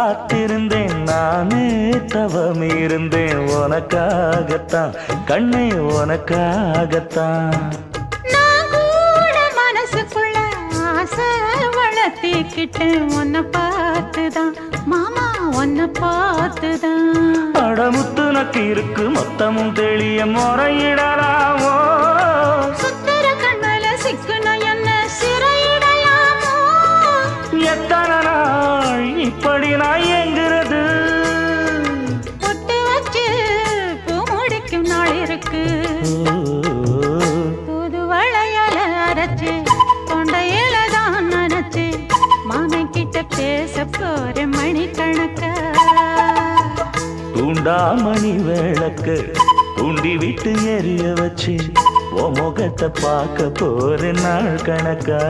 காத்திருந்தேன் நானே தவம் இருந்தேன் உனக்காகத்தான் கண்ணே உனக்காகத்தான் நான் கூட மனசுக்குள்ள ஆசை வளர்த்திக்கிட்டேன் உன்னை பார்த்துதான் மாமா உன்னை பார்த்துதான் அடமுத்து நக்கு இருக்கு மொத்தமும் தெளிய முறையிடலாமோ சுத்தர கண்மல சிக்குன என்ன சிறையிடையாமோ எத்தனை நாள் இப்படி நான் எங்கிறது பொட்டு வச்சு பூ முடிக்கும் நாள் இருக்கு புது வளையல அரைச்சு கொண்டையில தான் நினைச்சு மாமன் கிட்ட பேச போற மணிக்கணக்கா தூண்டாமணி விளக்கு தூண்டி விட்டு எரிய வச்சு உன் முகத்தை பார்க்க போற நாள் கணக்கா